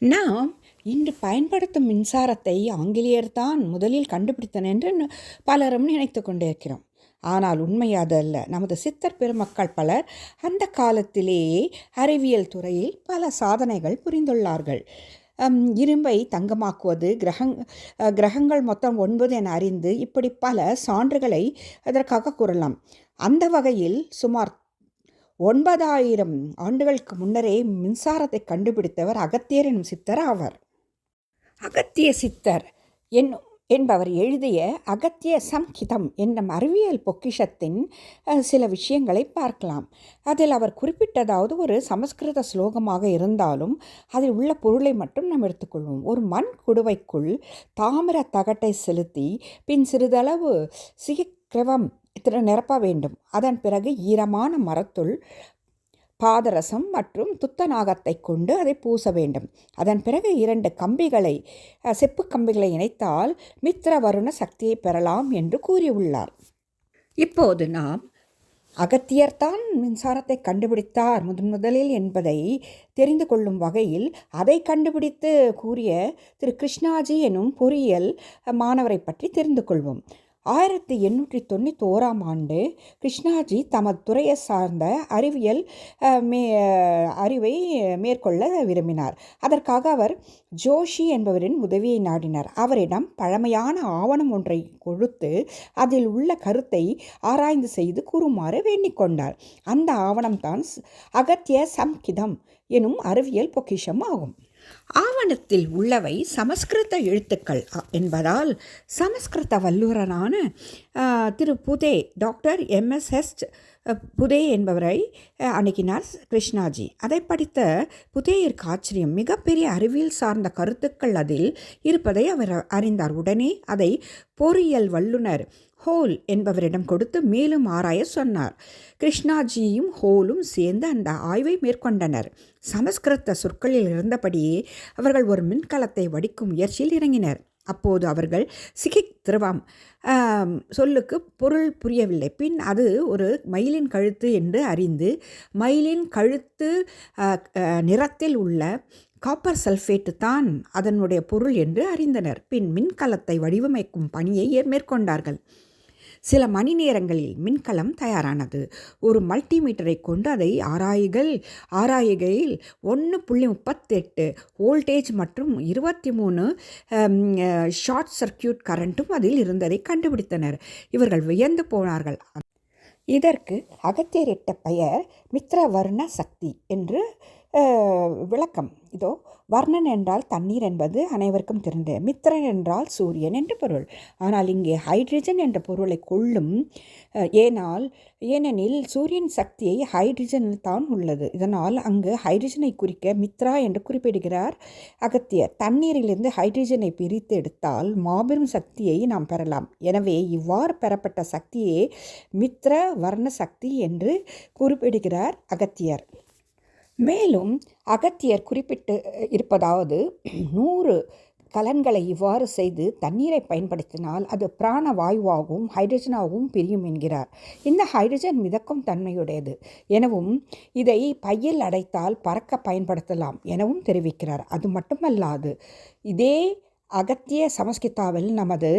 நாம் இன்று பயன்படுத்தும் மின்சாரத்தை ஆங்கிலேயர்தான் முதலில் கண்டுபிடித்தனர் என்று பலரும் நினைத்து கொண்டிருக்கிறோம். ஆனால் உண்மை அது அல்ல. நமது சித்தர் பெருமக்கள் பலர் அந்த காலத்திலேயே அறிவியல் துறையில் பல சாதனைகள் புரிந்துள்ளார்கள். இரும்பை தங்கமாக்குவது, கிரகங்கள் மொத்தம் 9 என அறிந்து, இப்படி பல சான்றுகளை அதற்காக கூறலாம். அந்த வகையில் சுமார் 9,000 ஆண்டுகளுக்கு முன்னரே மின்சாரத்தை கண்டுபிடித்தவர் அகத்தியர் எனும் சித்தர் ஆவார். அகத்திய சித்தர் என்பவர் எழுதிய அகத்திய சம்ஹிதம் என்ற அறிவியல் பொக்கிஷத்தின் சில விஷயங்களை பார்க்கலாம். அதில் அவர் குறிப்பிட்டதாவது ஒரு சமஸ்கிருத ஸ்லோகமாக இருந்தாலும் அதில் உள்ள பொருளை மட்டும் நாம் எடுத்துக்கொள்வோம். ஒரு மண் குடுவைக்குள் தாமிர தகட்டை செலுத்தி பின் சிறிதளவு சிகிக்கிரவம் நிரப்ப வேண்டும். அதன் பிறகு ஈரமான மரத்துள் பாதரசம் மற்றும் துத்தநாகத்தை கொண்டு அதை பூச வேண்டும். அதன் பிறகு 2 கம்பிகளை, செப்பு கம்பிகளை இணைத்தால் மித்ர வருண சக்தியை பெறலாம் என்று கூறியுள்ளார். இப்போது நாம் அகத்தியர்தான் மின்சாரத்தை கண்டுபிடித்தார் முதலில் என்பதை தெரிந்து கொள்ளும் வகையில் அதை கண்டுபிடித்து கூறிய திரு கிருஷ்ணாஜி எனும் பொறியியல் மாணவரை பற்றி தெரிந்து கொள்வோம். 1891 ஆண்டு கிருஷ்ணாஜி தமது துறையை சார்ந்த அறிவை மேற்கொள்ள விரும்பினார். அதற்காக அவர் ஜோஷி என்பவரின் உதவியை நாடினார். அவரிடம் பழமையான ஆவணம் ஒன்றை கொடுத்து அதில் உள்ள கருத்தை ஆராய்ந்து செய்து கூறுமாறு வேண்டிக் கொண்டார். அந்த ஆவணம்தான் அகத்திய சம்ஹிதம் எனும் அறிவியல் பொக்கிஷம் ஆகும். ஆவணத்தில் உள்ளவை சமஸ்கிருத எழுத்துக்கள் என்பதால் சமஸ்கிருத வல்லுநரான திரு புதே, டாக்டர் MS புதே என்பவரை அணுகினார் கிருஷ்ணாஜி. அதை படித்த புதேயிற்கு ஆச்சரியம். மிகப்பெரிய அறிவியல் சார்ந்த கருத்துக்கள் அதில் இருப்பதை அவர் அறிந்தார். உடனே அதை பொறியியல் வல்லுநர் ஹோல் என்பவரிடம் கொடுத்து மேலும் ஆராய சொன்னார். கிருஷ்ணாஜியும் ஹோலும் சேர்ந்து அந்த ஆய்வை மேற்கொண்டனர். சமஸ்கிருத சொற்களில் இருந்தபடியே அவர்கள் ஒரு மின்கலத்தை வடிக்கும் முயற்சியில் இறங்கினர். அப்போது அவர்கள் சிகிக் திரவம் சொல்லுக்கு பொருள் புரியவில்லை. பின் அது ஒரு மயிலின் கழுத்து என்று அறிந்து மயிலின் கழுத்து நிறத்தில் உள்ள காப்பர் சல்ஃபேட்டு தான் அதனுடைய பொருள் என்று அறிந்தனர். பின் மின்கலத்தை வடிவமைக்கும் பணியை மேற்கொண்டார்கள். சில மணி நேரங்களில் மின்கலம் தயாரானது. ஒரு மல்டிமீட்டரை கொண்டு அதை ஆராய்கையில் 1.38 வோல்டேஜ் மற்றும் 23 ஷார்ட் சர்க்கியூட் கரண்ட்டும் அதில் இருந்ததை கண்டுபிடித்தனர். இவர்கள் வியந்து போனார்கள். இதற்கு அகத்தியரிட்ட பெயர் மித்ரவர்ண சக்தி என்று விளக்கம். இதோ வர்ணன் என்றால் தண்ணீர் என்பது அனைவருக்கும் தெரிந்தது. மித்ரன் என்றால் சூரியன் என்று பொருள். ஆனால் இங்கே ஹைட்ரஜன் என்ற பொருளை கொள்ளும். ஏனெனில் சூரியன் சக்தியை ஹைட்ரஜனில் தான் உள்ளது. இதனால் அங்கு ஹைட்ரஜனை குறிக்க மித்ரா என்று குறிப்பிடுகிறார் அகத்தியர். தண்ணீரிலிருந்து ஹைட்ரஜனை பிரித்து எடுத்தால் மாபெரும் சக்தியை நாம் பெறலாம். எனவே இவ்வாறு பெறப்பட்ட சக்தியே மித்ர வர்ண சக்தி என்று குறிப்பிடுகிறார் அகத்தியர். மேலும் அகத்தியர் குறிப்பிட்டு இருப்பதாவது 100 கலன்களை இவ்வாறு செய்து தண்ணீரை பயன்படுத்தினால் அது பிராண வாயுவாகவும் ஹைட்ரஜனாகவும் பிரியும் என்கிறார். இந்த ஹைட்ரஜன் மிதக்கும் தன்மையுடையது எனவும் இதை பையில் அடைத்தால் பறக்க பயன்படுத்தலாம் எனவும் தெரிவிக்கிறார். அது மட்டுமல்லாது இதே அகத்திய சமஸ்கிருதாவில் நமது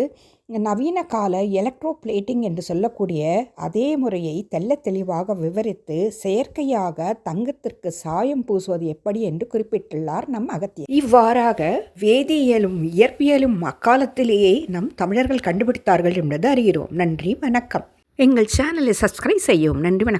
நவீன கால எலக்ட்ரோ பிளேட்டிங் என்று சொல்லக்கூடிய அதே முறையை தெளிவாக விவரித்து செயற்கையாக தங்கத்திற்கு சாயம் பூசுவது எப்படி என்று குறிப்பிட்டுள்ளார் நம் அகத்தியர். இவ்வாறாக வேதியியலும் இயற்பியலும் அக்காலத்திலேயே நம் தமிழர்கள் கண்டுபிடித்தார்கள் என்பது அறிகிறோம். நன்றி, வணக்கம். எங்கள் சேனலை சப்ஸ்கிரைப் செய்யவும். நன்றி, வணக்கம்.